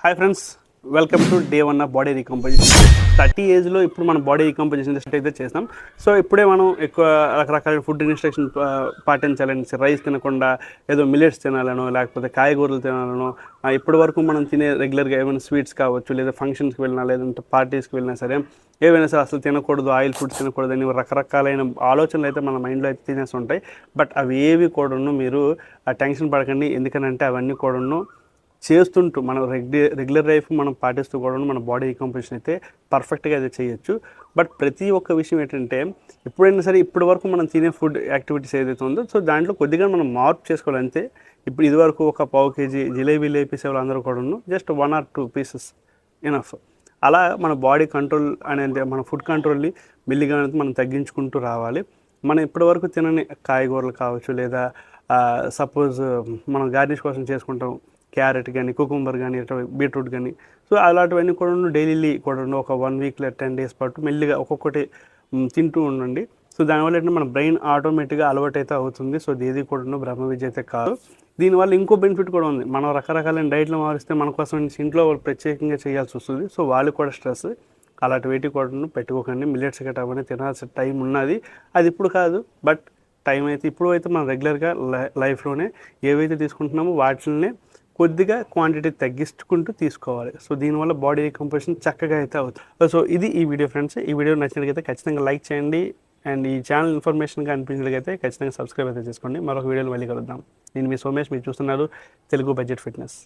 Hi friends, welcome to day 1 of body recomposition. 30 ఏజ్లో ఇప్పుడు మనం బాడీ రీకంపోజిషన్ అయితే చేస్తాం. సో ఇప్పుడే మనం ఎక్కువ రకరకాల ఫుడ్ ఇన్స్ట్రక్షన్ పాటించాలని, రైస్ తినకుండా ఏదో మిల్లెట్స్ తినాలనో లేకపోతే కాయగూరలు తినాలనో, ఇప్పటి వరకు మనం తినే రెగ్యులర్గా ఏమైనా స్వీట్స్ కావచ్చు, లేదా ఫంక్షన్స్కి వెళ్ళినా లేదంటే పార్టీస్కి వెళ్ళినా సరే ఏవైనా సరే అసలు తినకూడదు, ఆయిల్ ఫుడ్స్ తినకూడదు అని రకరకాలైన ఆలోచనలు అయితే మన మైండ్లో అయితే తినేసి ఉంటాయి. బట్ అవి ఏవి కూడాను మీరు టెన్షన్ పడకండి. ఎందుకనంటే అవన్నీ కూడాను చేస్తుంటూ మనం రెగ్యులర్ లైఫ్ మనం పాటిస్తూ కూడా మన బాడీ రీకంపోజిషన్ అయితే పర్ఫెక్ట్గా అయితే చేయొచ్చు. బట్ ప్రతి ఒక్క విషయం ఏంటంటే ఎప్పుడైనా సరే ఇప్పటి వరకు మనం తినే ఫుడ్ యాక్టివిటీస్ ఏదైతే ఉందో సో దాంట్లో కొద్దిగా మనం మార్పు చేసుకోవాలంటే ఇప్పుడు ఇదివరకు ఒక పావు కేజీ జిలేబీలు వేపేసే వాళ్ళందరూ కూడా జస్ట్ 1 or 2 పీసెస్ ఎనఫ్. అలా మన బాడీ కంట్రోల్ అనేది మన ఫుడ్ కంట్రోల్ని మెల్లిగా మనం తగ్గించుకుంటూ రావాలి. మనం ఇప్పటివరకు తినని కాయగూరలు కావచ్చు, లేదా సపోజ్ మనం గార్నిష్ కోసం చేసుకుంటాం క్యారెట్ కానీ, కుకుంబర్ కానీ, బీట్రూట్ కానీ, సో అలాంటివన్నీ కూడా డైలీ కూడా ఒక 1 వీక్ 10 days పాటు మెల్లిగా ఒక్కొక్కటి తింటూ ఉండండి. సో దానివల్ల ఏంటంటే మన బ్రెయిన్ ఆటోమేటిక్గా అలవాటు అయితే అవుతుంది. సో ఏది కూడా బ్రహ్మ విద్య అయితే కాదు. దీనివల్ల ఇంకో బెనిఫిట్ కూడా ఉంది. మనం రకరకాలైన డైట్లు మారిస్తే మన కోసం ఇంట్లో వాళ్ళు ప్రత్యేకంగా చేయాల్సి వస్తుంది. సో వాళ్ళు కూడా స్ట్రెస్ అలాంటి వేటి కూడా పెట్టుకోకండి. మిల్లెట్స్ గట్రా అవన్నీ తినాల్సిన టైం ఉన్నది. అది ఇప్పుడు కాదు, బట్ టైం అయితే ఇప్పుడు అయితే మనం రెగ్యులర్గా లైఫ్లోనే ఏవైతే తీసుకుంటున్నామో వాటిని కొద్దిగా క్వాంటిటీ తగ్గించుకుంటూ తీసుకోవాలి. సో దీనివల్ల బాడీ రీకంపోజిషన్ చక్కగా అయితే అవుతుంది. సో ఇది ఈ వీడియో ఫ్రెండ్స్. ఈ వీడియో నచ్చినట్లయితే ఖచ్చితంగా లైక్ చేయండి. అండ్ ఈ ఛానల్ ఇన్ఫర్మేషన్గా అనిపించినట్లయితే ఖచ్చితంగా సబ్స్క్రైబ్ అయితే చేసుకోండి. మరొక వీడియోలో మళ్ళీ కలుద్దాం. నేను మీ సోమేష్, మీరు చూస్తున్నారు తెలుగు బడ్జెట్ ఫిట్నెస్.